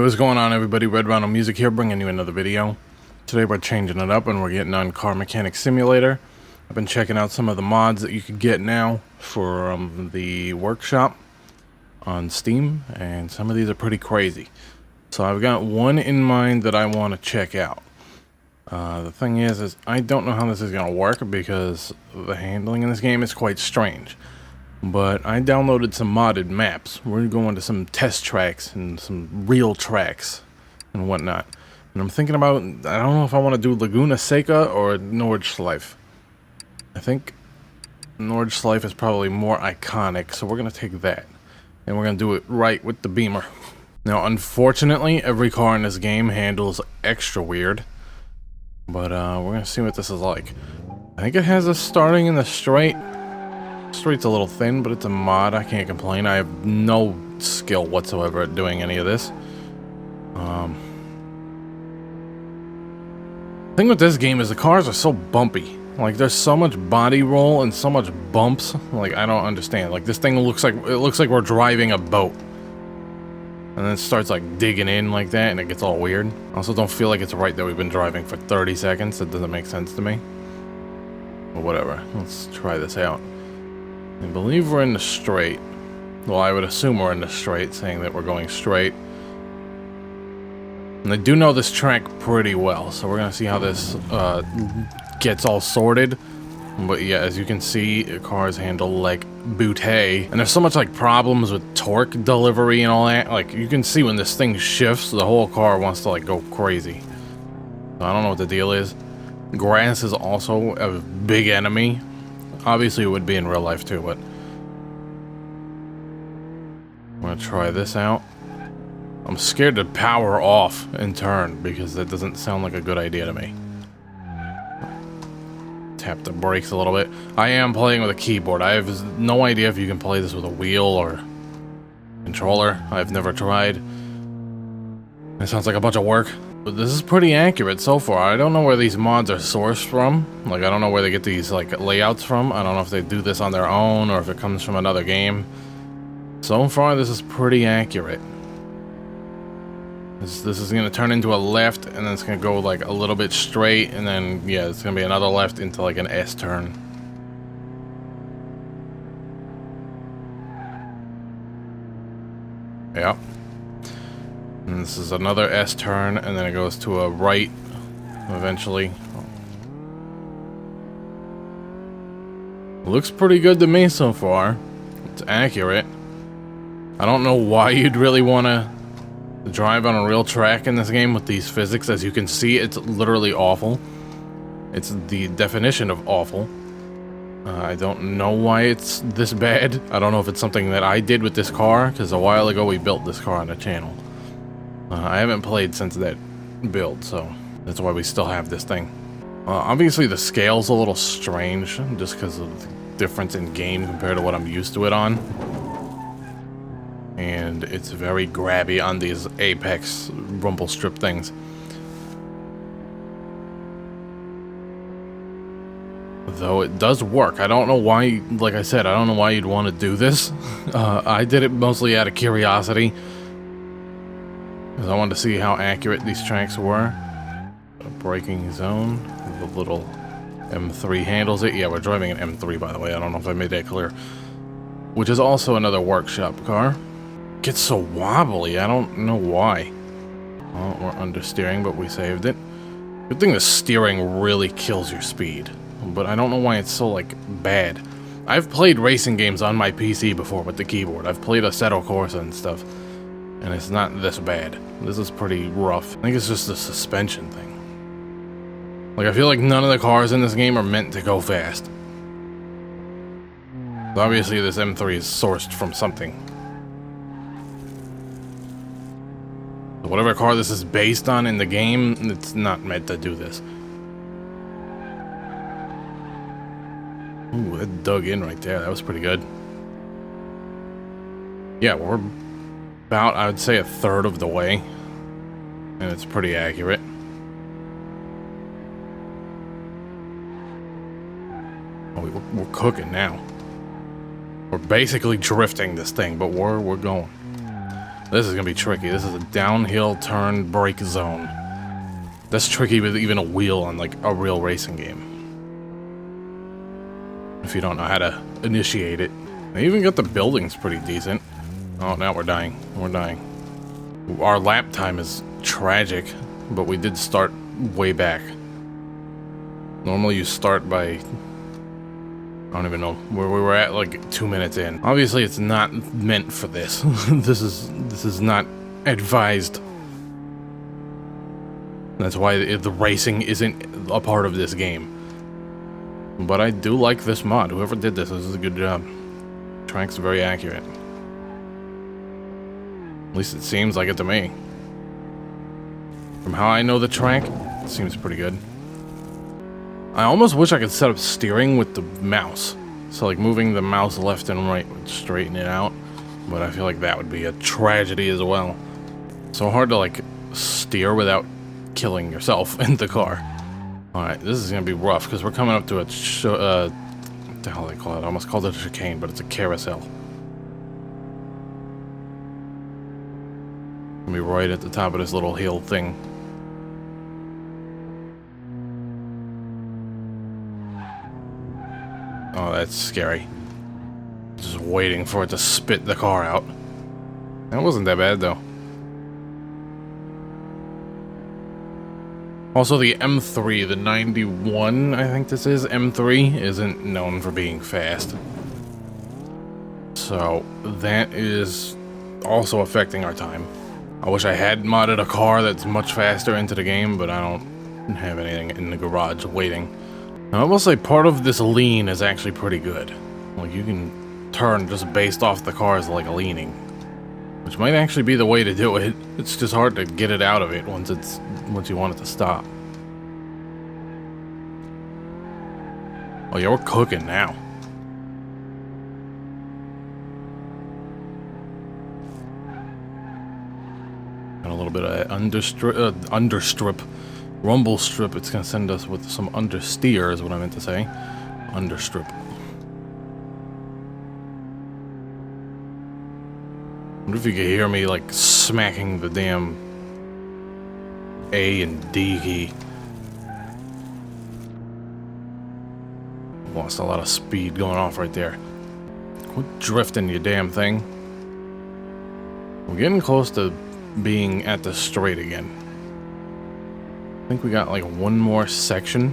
What's going on, everybody? Red Vinyl Music here, bringing you another video. Today we're changing it up and we're getting on Car Mechanic Simulator. I've been checking out some of the mods that you can get now for the workshop on Steam, and some of these are pretty crazy. So I've got one in mind that I want to check out. The thing is I don't know how this is going to work because the handling in this game is quite strange. But I downloaded some modded maps. We're going to some test tracks and some real tracks and whatnot. And I'm thinking about, I don't know if I want to do Laguna Seca or Nordschleife. I think Nordschleife is probably more iconic, so we're going to take that. And we're going to do it right with the Beamer. Now, unfortunately, every car in this game handles extra weird. But we're going to see what this is like. I think it has us starting in the straight. Straight's a little thin, but it's a mod. I can't complain. I have no skill whatsoever at doing any of this. The thing with this game is the cars are so bumpy. Like, there's so much body roll and so much bumps. Like, I don't understand. Like, this thing looks like we're driving a boat. And then it starts like digging in like that, and it gets all weird. I also don't feel like it's right that we've been driving for 30 seconds. That doesn't make sense to me. But whatever. Let's try this out. I believe we're in the straight. Well, I would assume we're in the straight, saying that we're going straight. And I do know this track pretty well, so we're going to see how this gets all sorted. But yeah, as you can see, cars handle like bootay. And there's so much like problems with torque delivery and all that. Like, you can see when this thing shifts, the whole car wants to like go crazy. So I don't know what the deal is. Grass is also a big enemy. Obviously, it would be in real life too, but I'm gonna try this out. I'm scared to power off and turn because that doesn't sound like a good idea to me. Tap the brakes a little bit. I am playing with a keyboard. I have no idea if you can play this with a wheel or controller. I've never tried. It sounds like a bunch of work. But this is pretty accurate so far. I don't know where these mods are sourced from. Like, I don't know where they get these like layouts from. I don't know if they do this on their own or if it comes from another game. So far, this is pretty accurate. This is going to turn into a left, and then it's going to go like a little bit straight, and then, yeah, it's going to be another left into like an S-turn. Yep. And this is another S-turn, and then it goes to a right eventually. Looks pretty good to me so far. It's accurate. I don't know why you'd really want to drive on a real track in this game with these physics. As you can see, it's literally awful. It's the definition of awful. I don't know why it's this bad. I don't know if it's something that I did with this car, because a while ago we built this car on the channel. I haven't played since that build, so that's why we still have this thing. Obviously the scale's a little strange, just because of the difference in game compared to what I'm used to it on. And it's very grabby on these Apex rumble strip things. Though it does work. I don't know why, like I said, I don't know why you'd want to do this. I did it mostly out of curiosity, because I wanted to see how accurate these tracks were. A braking zone. The little M3 handles it. Yeah, we're driving an M3, by the way. I don't know if I made that clear. Which is also another workshop car. Gets so wobbly. I don't know why. Well, we're understeering, but we saved it. Good thing the steering really kills your speed. But I don't know why it's so, like, bad. I've played racing games on my PC before with the keyboard. I've played Assetto Corsa and stuff. And it's not this bad. This is pretty rough. I think it's just a suspension thing. Like, I feel like none of the cars in this game are meant to go fast. Obviously, this M3 is sourced from something. Whatever car this is based on in the game, it's not meant to do this. Ooh, that dug in right there. That was pretty good. Yeah, we're about, I would say, a third of the way. And it's pretty accurate. Oh, we're cooking now. We're basically drifting this thing, but we're going. This is gonna be tricky. This is a downhill turn brake zone. That's tricky with even a wheel on like a real racing game. If you don't know how to initiate it. They even got the buildings pretty decent. Oh, now we're dying. We're dying. Our lap time is tragic, but we did start way back. Normally you start by... I don't even know where we were at, like 2 minutes in. Obviously it's not meant for this. This is not advised. That's why the racing isn't a part of this game. But I do like this mod. Whoever did this is a good job. Track's very accurate. At least it seems like it to me. From how I know the track, it seems pretty good. I almost wish I could set up steering with the mouse. So like moving the mouse left and right would straighten it out. But I feel like that would be a tragedy as well. So hard to like steer without killing yourself in the car. Alright, this is gonna be rough because we're coming up to a what the hell do they call it? I almost called it a chicane, but it's a carousel. Gonna be right at the top of this little hill thing. Oh, that's scary. Just waiting for it to spit the car out. That wasn't that bad though. Also, the M3, the 91, I think this is, M3, isn't known for being fast. So, that is also affecting our time. I wish I had modded a car that's much faster into the game, but I don't have anything in the garage waiting. Now, I will say part of this lean is actually pretty good. Like, you can turn just based off the car's, like, leaning. Which might actually be the way to do it. It's just hard to get it out of it once you want it to stop. Oh yeah, we're cooking now. Got a little bit of understrip, rumble strip. It's gonna send us with some understeer is what I meant to say. Understrip. I wonder if you could hear me like smacking the damn A and D key. Lost a lot of speed going off right there. Quit drifting, you damn thing. We're getting close to being at the straight again. I think we got like one more section.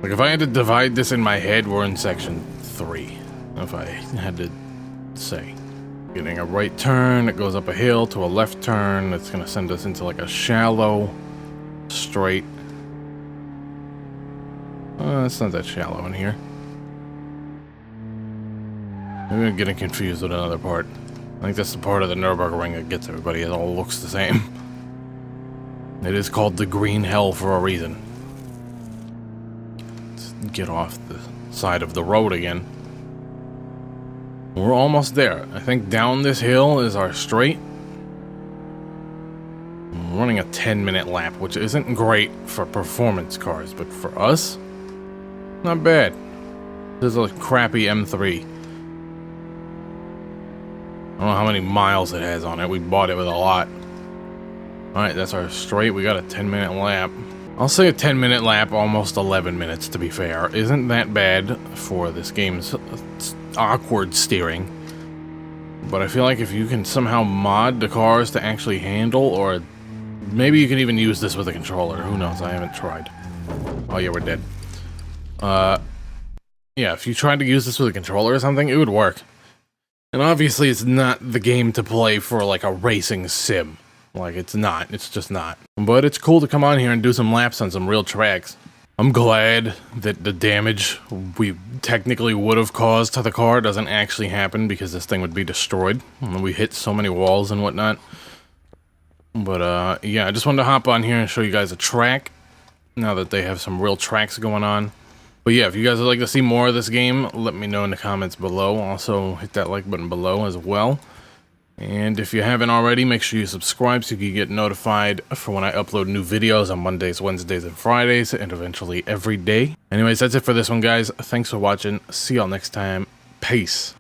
Like if I had to divide this in my head, we're in section 3. If I had to say. Getting a right turn, it goes up a hill to a left turn. It's gonna send us into like a shallow straight. It's not that shallow in here. I'm getting confused with another part. I think that's the part of the Nürburgring that gets everybody. It all looks the same. It is called the Green Hell for a reason. Let's get off the side of the road again. We're almost there. I think down this hill is our straight. I'm running a 10-minute lap, which isn't great for performance cars, but for us, not bad. This is a crappy M3. I don't know how many miles it has on it. We bought it with a lot. Alright, that's our straight. We got a 10-minute lap. I'll say a 10-minute lap, almost 11 minutes to be fair. Isn't that bad for this game's awkward steering. But I feel like if you can somehow mod the cars to actually handle, or maybe you can even use this with a controller. Who knows? I haven't tried. Oh yeah, we're dead. Yeah, if you tried to use this with a controller or something, it would work. And obviously it's not the game to play for like a racing sim. Like it's not, it's just not. But it's cool to come on here and do some laps on some real tracks. I'm glad that the damage we technically would have caused to the car doesn't actually happen because this thing would be destroyed. And we hit so many walls and whatnot. But yeah, I just wanted to hop on here and show you guys a track now that they have some real tracks going on. But yeah, if you guys would like to see more of this game, let me know in the comments below. Also, hit that like button below as well. And if you haven't already, make sure you subscribe so you can get notified for when I upload new videos on Mondays, Wednesdays, and Fridays, and eventually every day. Anyways, that's it for this one, guys. Thanks for watching. See y'all next time. Peace.